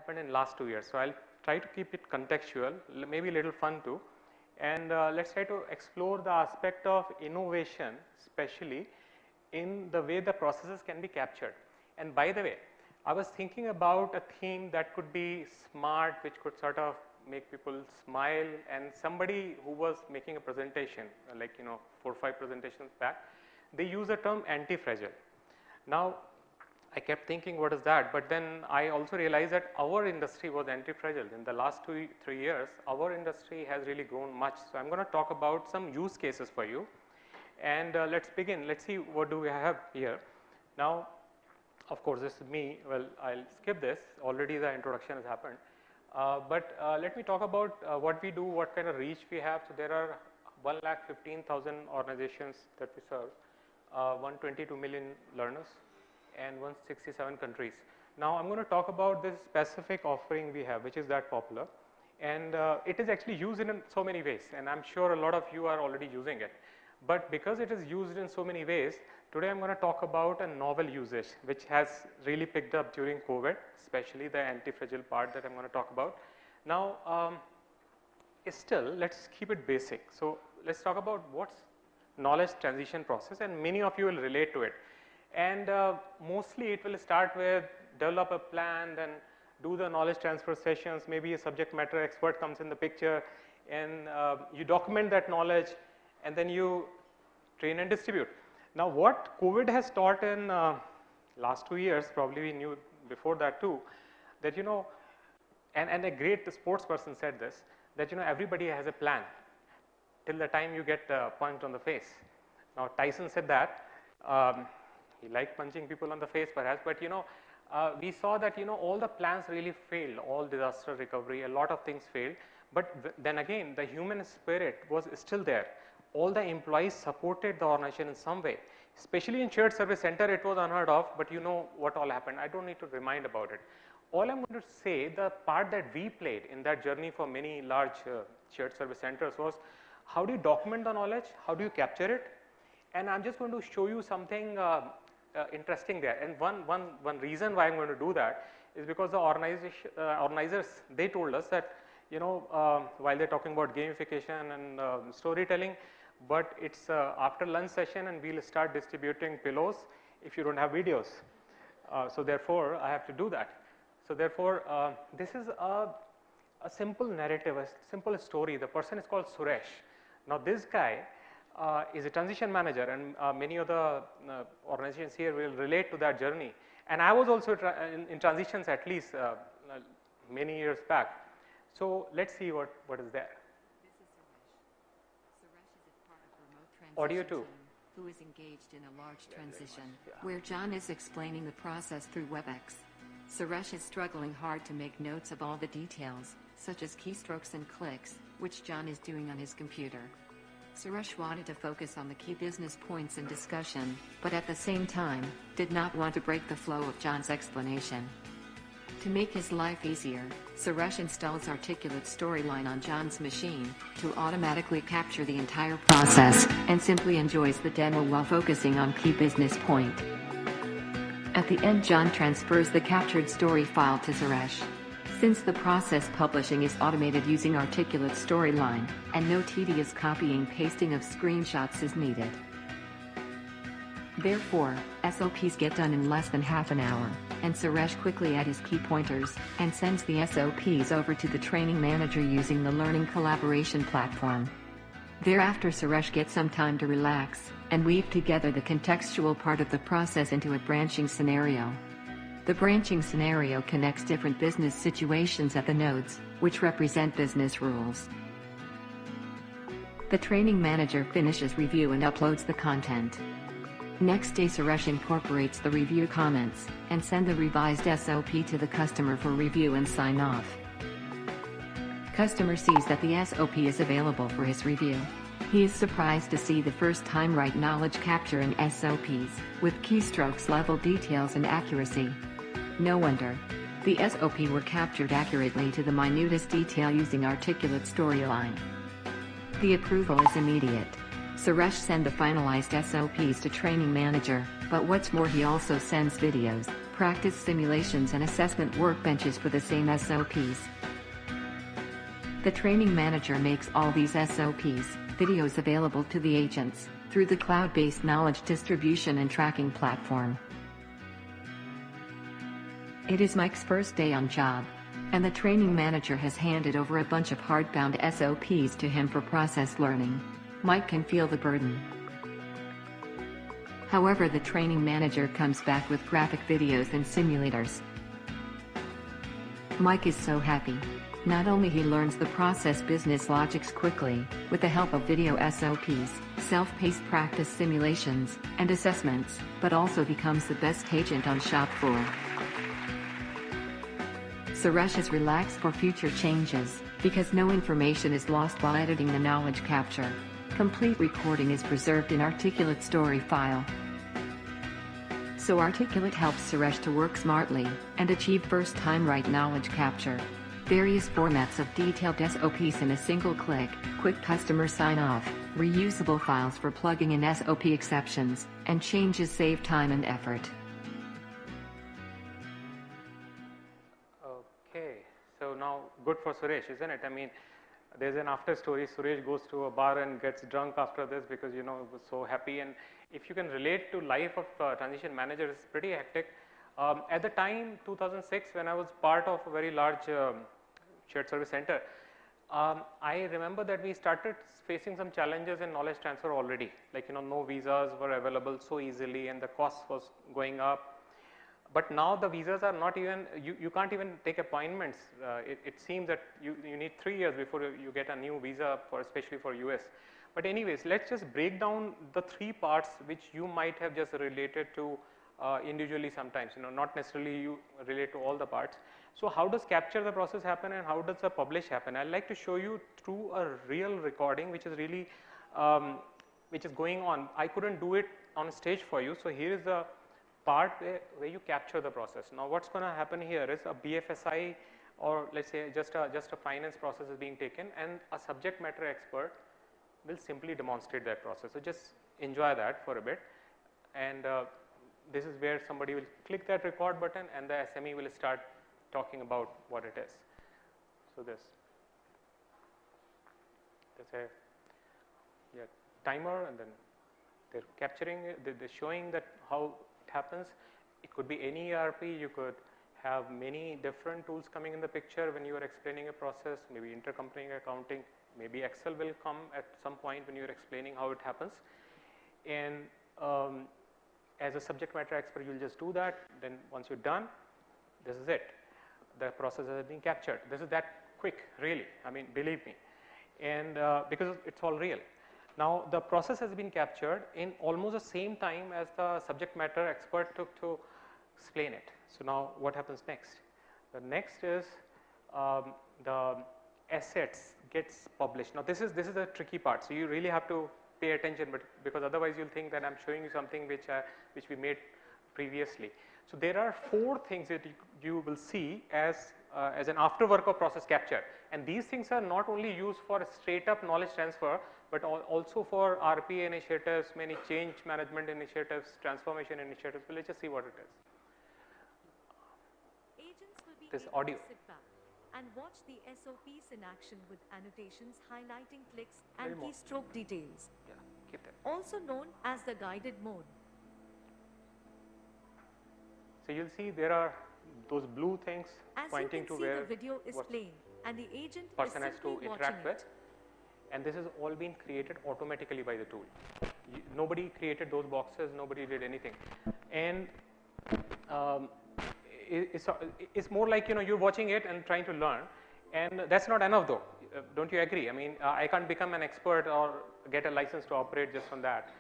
happened in last 2 years. So I'll try to keep it contextual, maybe a little fun too. And let's try to explore the aspect of innovation, especially in the way the processes can be captured. And by the way, I was thinking about a theme that could be smart, which could sort of make people smile, and somebody who was making a presentation, like 4 or 5 presentations back, they use the term anti-fragile. Now, I kept thinking, what is that? But then I also realized that our industry was anti-fragile. In the last 2-3 years, our industry has really grown much. So I'm going to talk about some use cases for you. And let's begin. Let's see what do we have here. Now, of course, this is me. Well, I'll skip this. Already the introduction has happened. But let me talk about what we do, what kind of reach we have. So there are 1,15,000 organizations that we serve, 122 million learners, and 167 countries. Now, I'm going to talk about this specific offering we have, which is that popular. And it is actually used in so many ways, and I'm sure a lot of you are already using it. But because it is used in so many ways, today I'm going to talk about a novel usage, which has really picked up during COVID, especially the anti-fragile part that I'm going to talk about. Now, still, let's keep it basic. So let's talk about what's knowledge transition process, and many of you will relate to it. And mostly it will start with develop a plan, then do the knowledge transfer sessions, maybe a subject matter expert comes in the picture, and you document that knowledge, and then you train and distribute. Now, what COVID has taught in last 2 years, probably we knew before that too, that and a great sports person said this, that everybody has a plan till the time you get punched on the face. Now, Tyson said that. He liked punching people on the face perhaps, but we saw that all the plans really failed, all disaster recovery, a lot of things failed. But then again, the human spirit was still there. All the employees supported the organization in some way. Especially in shared service center, it was unheard of, but you know what all happened. I don't need to remind about it. All I'm going to say, the part that we played in that journey for many large shared service centers was, how do you document the knowledge? How do you capture it? And I'm just going to show you something interesting there. And one reason why I'm going to do that is because the organizers, they told us that, while they're talking about gamification and storytelling, but it's after lunch session and we'll start distributing pillows if you don't have videos. So therefore, I have to do that. So therefore, this is a simple narrative, a simple story. The person is called Suresh. Now this guy is a transition manager, and many of the organizations here will relate to that journey. And I was also in transitions at least many years back. So let's see what is there. This is Suresh. Suresh is a part of remote transition Audio too. team who is engaged in a large transition, where John is explaining the process through WebEx. Suresh is struggling hard to make notes of all the details, such as keystrokes and clicks, which John is doing on his computer. Suresh wanted to focus on the key business points in discussion, but at the same time, did not want to break the flow of John's explanation. To make his life easier, Suresh installs Articulate Storyline on John's machine to automatically capture the entire process and simply enjoys the demo while focusing on key business point. At the end, John transfers the captured story file to Suresh. Since the process publishing is automated using Articulate Storyline, and no tedious copying pasting of screenshots is needed. Therefore, SOPs get done in less than half an hour, and Suresh quickly adds his key pointers and sends the SOPs over to the training manager using the learning collaboration platform. Thereafter, Suresh gets some time to relax and weave together the contextual part of the process into a branching scenario. The branching scenario connects different business situations at the nodes, which represent business rules. The training manager finishes review and uploads the content. Next day, Suresh incorporates the review comments and send the revised SOP to the customer for review and sign off. Customer sees that the SOP is available for his review. He is surprised to see the first time right knowledge capture in SOPs, with keystrokes level details and accuracy. No wonder. The SOP were captured accurately to the minutest detail using Articulate Storyline. The approval is immediate. Suresh sends the finalized SOPs to training manager, but what's more, he also sends videos, practice simulations and assessment workbenches for the same SOPs. The training manager makes all these SOPs, videos available to the agents, through the cloud-based knowledge distribution and tracking platform. It is Mike's first day on job, and the training manager has handed over a bunch of hardbound SOPs to him for process learning. Mike can feel the burden. However, the training manager comes back with graphic videos and simulators. Mike is so happy. Not only he learns the process business logics quickly, with the help of video SOPs, self-paced practice simulations, and assessments, but also becomes the best agent on shop floor. Suresh is relaxed for future changes, because no information is lost while editing the knowledge capture. Complete recording is preserved in Articulate story file. So Articulate helps Suresh to work smartly, and achieve first-time right knowledge capture. Various formats of detailed SOPs in a single click, quick customer sign-off, reusable files for plugging in SOP exceptions, and changes save time and effort. Okay, so now good for Suresh, isn't it? I mean, there's an after story. Suresh goes to a bar and gets drunk after this because, you know, he was so happy. And if you can relate to life of transition manager, it's pretty hectic. At the time, 2006, when I was part of a very large shared service center, I remember that we started facing some challenges in knowledge transfer already. Like, you know, no visas were available so easily and the cost was going up. But now the visas are not even, you can't even take appointments. It seems that you need 3 years before you get a new visa, especially for US. But anyways, let's just break down the 3 parts which you might have just related to individually sometimes, you know, not necessarily you relate to all the parts. So how does capture the process happen and how does the publish happen? I'd like to show you through a real recording which is really, which is going on. I couldn't do it on stage for you. So here is the part where you capture the process. Now what's going to happen here is a BFSI, or let's say just a finance process is being taken, and a subject matter expert will simply demonstrate that process. So just enjoy that for a bit, and this is where somebody will click that record button and the SME will start talking about what it is. So there's a timer, and then they're capturing it, they're showing that how it happens. It could be any ERP, you could have many different tools coming in the picture when you are explaining a process, maybe intercompany accounting, maybe Excel will come at some point when you are explaining how it happens. And as a subject matter expert, you will just do that. Then once you're done, this is it. The process has been captured. This is that quick, really. I mean, believe me. And because it's all real. Now, the process has been captured in almost the same time as the subject matter expert took to explain it. So now what happens next? The next is the assets gets published. Now this is the tricky part. So you really have to pay attention, but because otherwise you'll think that I'm showing you something which we made previously. So there are 4 things that you will see as an after work of process capture, and these things are not only used for straight up knowledge transfer, but also for RPA initiatives, many change management initiatives, transformation initiatives. So let's just see what it is. Agents will be This able audio. to sit back and watch the SOPs in action with annotations highlighting clicks and Little more. keystroke details, Yeah, keep that. also known as the guided mode. So you'll see there are those blue things As pointing you to can see, where the video is what playing and the agent is person has simply to watching interact with, it. and this is all been created automatically by the tool. Nobody created those boxes, nobody did anything, and it's more like, you know, you're watching it and trying to learn, and that's not enough though. Don't you agree? I mean, I can't become an expert or get a license to operate just on that.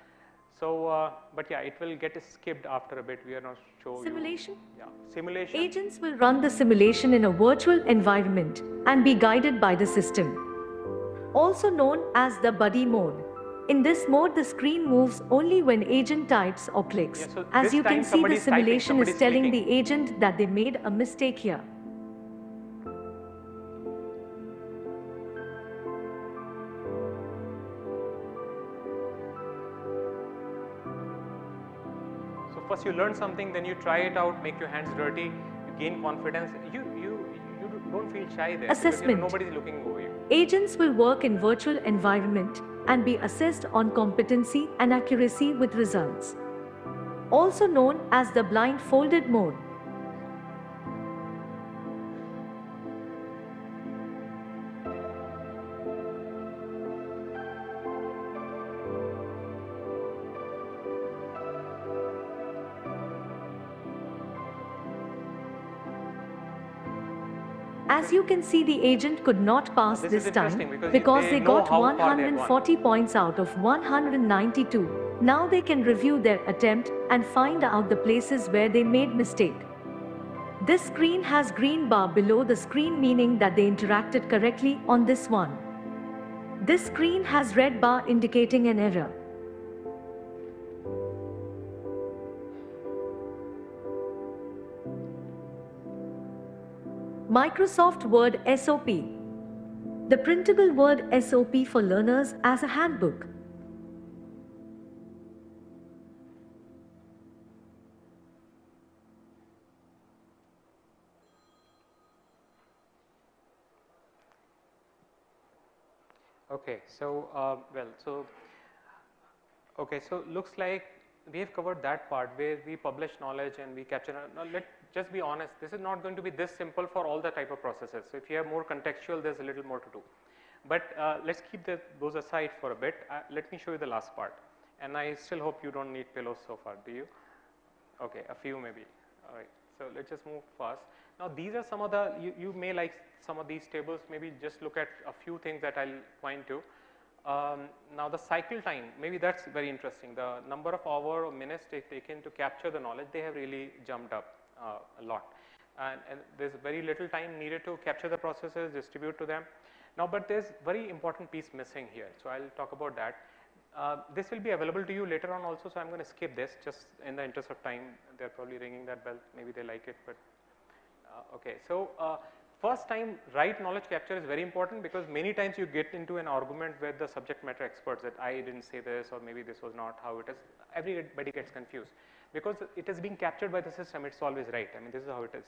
So, but yeah, it will get skipped after a bit. We are not show Simulation? you. Yeah, simulation. Agents will run the simulation in a virtual environment and be guided by the system, also known as the buddy mode. In this mode, the screen moves only when agent types or clicks. Yeah, so As this you can time see, the somebody's typing, simulation is somebody's telling clicking. the agent that they made a mistake here. First you learn something, then you try it out, make your hands dirty, you gain confidence. You don't feel shy there. Assessment. Because, nobody's looking over you. Agents will work in virtual environment and be assessed on competency and accuracy with results. Also known as the blindfolded mode. As you can see, the agent could not pass this time because they got 140 points out of 192. Now they can review their attempt and find out the places where they made mistake. This screen has green bar below the screen, meaning that they interacted correctly on this one. This screen has red bar indicating an error. Microsoft Word SOP. The printable Word SOP for learners as a handbook. Okay, so so looks like we have covered that part where we publish knowledge and we capture. Now let's just be honest, this is not going to be this simple for all the type of processes. So if you have more contextual, there's a little more to do. But let's keep those aside for a bit. Let me show you the last part. And I still hope you don't need pillows so far, do you? Okay, a few maybe. All right, so let's just move fast. Now these are some of the, you may like some of these tables, maybe just look at a few things that I'll point to. Now the cycle time, maybe that's very interesting. The number of hours or minutes taken to capture the knowledge, they have really jumped up a lot. And there's very little time needed to capture the processes, distribute to them. Now, but there's very important piece missing here. So I'll talk about that. This will be available to you later on also, so I'm going to skip this just in the interest of time. They're probably ringing that bell, maybe they like it, but okay. So first time right knowledge capture is very important, because many times you get into an argument with the subject matter experts that I didn't say this, or maybe this was not how it is. Everybody gets confused because it is being captured by the system, it's always right. I mean, this is how it is.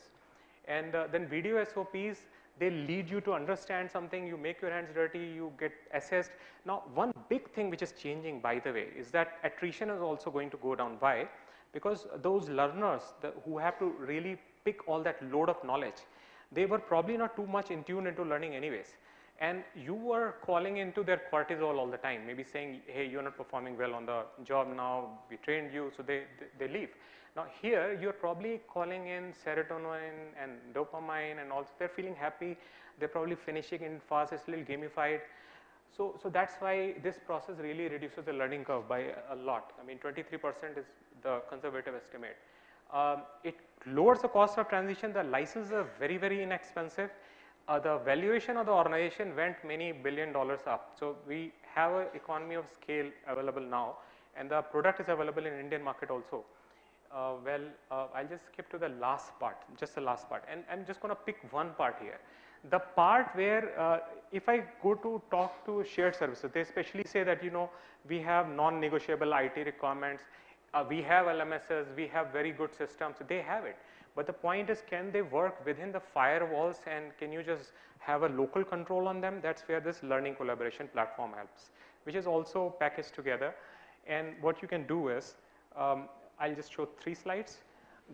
And then video SOPs, they lead you to understand something, you make your hands dirty, you get assessed. Now one big thing which is changing, by the way, is that attrition is also going to go down. Why? Because those learners who have to really pick all that load of knowledge, they were probably not too much in tune into learning anyways. And you were calling into their cortisol all the time, maybe saying, hey, you're not performing well on the job now, we trained you, so they leave. Now here you're probably calling in serotonin and dopamine, and also they're feeling happy, they're probably finishing in fast, it's a little gamified. So that's why this process really reduces the learning curve by a lot. I mean 23% is the conservative estimate. It lowers the cost of transition, the licenses are very, very inexpensive. The valuation of the organization went many $1 billion up. So we have an economy of scale available now, and the product is available in Indian market also. I'll just skip to the last part, just the last part, and I'm just going to pick one part here. The part where if I go to talk to shared services, they especially say that, you know, we have non-negotiable IT requirements, we have LMSs, we have very good systems, they have it. But the point is, can they work within the firewalls, and can you just have a local control on them? That's where this learning collaboration platform helps, which is also packaged together. And what you can do is, I'll just show 3 slides.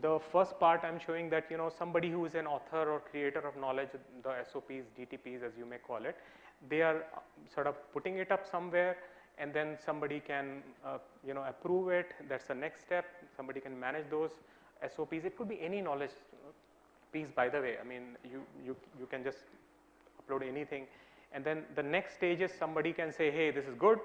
The first part I'm showing that, you know, somebody who is an author or creator of knowledge, the SOPs, DTPs as you may call it, they are sort of putting it up somewhere, and then somebody can you know, approve it. That's the next step. Somebody can manage those SOPs. It could be any knowledge piece, by the way. I mean, you can just upload anything, and then the next stage is somebody can say, hey, this is good,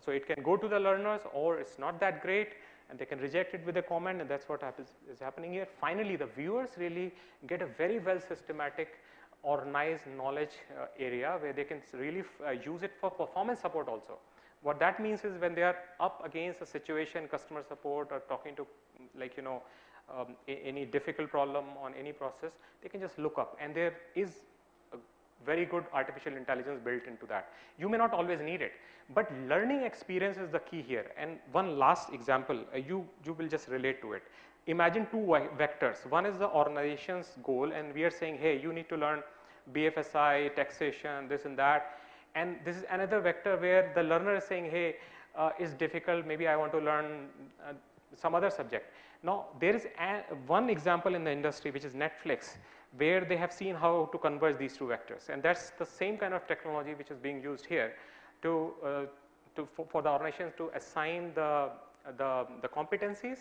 so it can go to the learners, or it's not that great, and they can reject it with a comment, and that's what is happening here. Finally, the viewers really get a very well systematic, organized knowledge area where they can really use it for performance support also. What that means is, when they are up against a situation, customer support, or talking to, like, you know, any difficult problem on any process, they can just look up, and there is a very good artificial intelligence built into that. You may not always need it, but learning experience is the key here. And one last example, you will just relate to it. imagine two vectors. One is the organization's goal, and we are saying, hey, you need to learn BFSI, taxation, this and that. And this is another vector where the learner is saying, hey, it's difficult, maybe I want to learn some other subject. Now, there is one example in the industry, which is Netflix, where they have seen how to converge these two vectors. And that's the same kind of technology which is being used here for the organizations to assign the competencies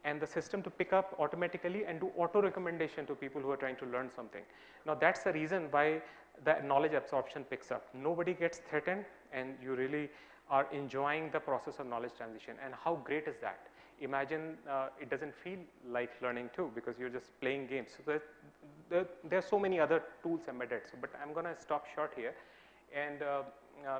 and the system to pick up automatically and do auto recommendation to people who are trying to learn something. Now, that's the reason why the knowledge absorption picks up. Nobody gets threatened, and you really are enjoying the process of knowledge transition. And how great is that? Imagine it doesn't feel like learning too, because you're just playing games. So there are so many other tools embedded. So, but I'm going to stop short here and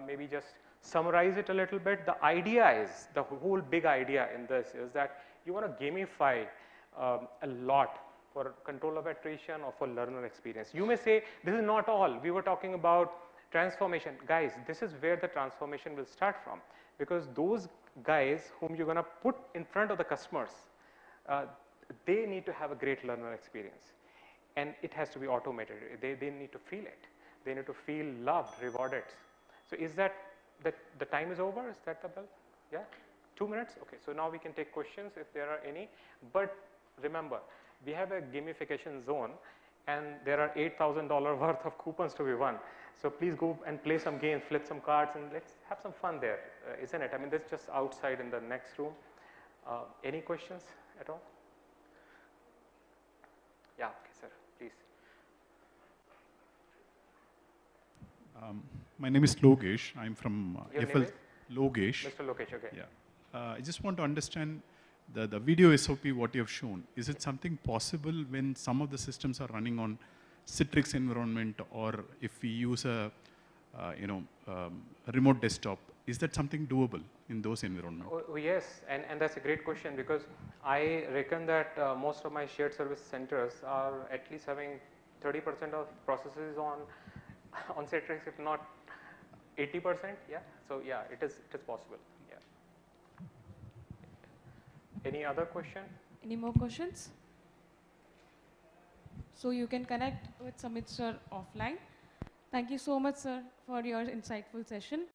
maybe just summarize it a little bit. The idea is, the whole big idea in this is that you want to gamify a lot for control of attrition or for learner experience. You may say, this is not all. We were talking about transformation. Guys, this is where the transformation will start from, because those guys whom you're going to put in front of the customers, they need to have a great learner experience, and it has to be automated. They need to feel it. They need to feel loved, rewarded. So is that the time is over? Is that the bell? Yeah? 2 minutes? Okay, so now we can take questions if there are any. But remember, we have a gamification zone, and there are $8,000 worth of coupons to be won. So please go and play some games, flip some cards, and let's have some fun there, isn't it? I mean, that's just outside in the next room. Any questions at all? Yeah, okay, sir, please. My name is Logesh. I'm from Your FL name is? Logesh. Mr. Lokesh, okay. Yeah. I just want to understand the video SOP, what you have shown. Is it something possible when some of the systems are running on Citrix environment, or if we use a remote desktop? Is that something doable in those environments? Oh, yes, and that's a great question, because I reckon that most of my shared service centers are at least having 30% of processes on Citrix, if not 80%. Yeah, so yeah, it is possible. Yeah. Any other question? Any more questions? So you can connect with Samit sir offline. Thank you so much, sir, for your insightful session.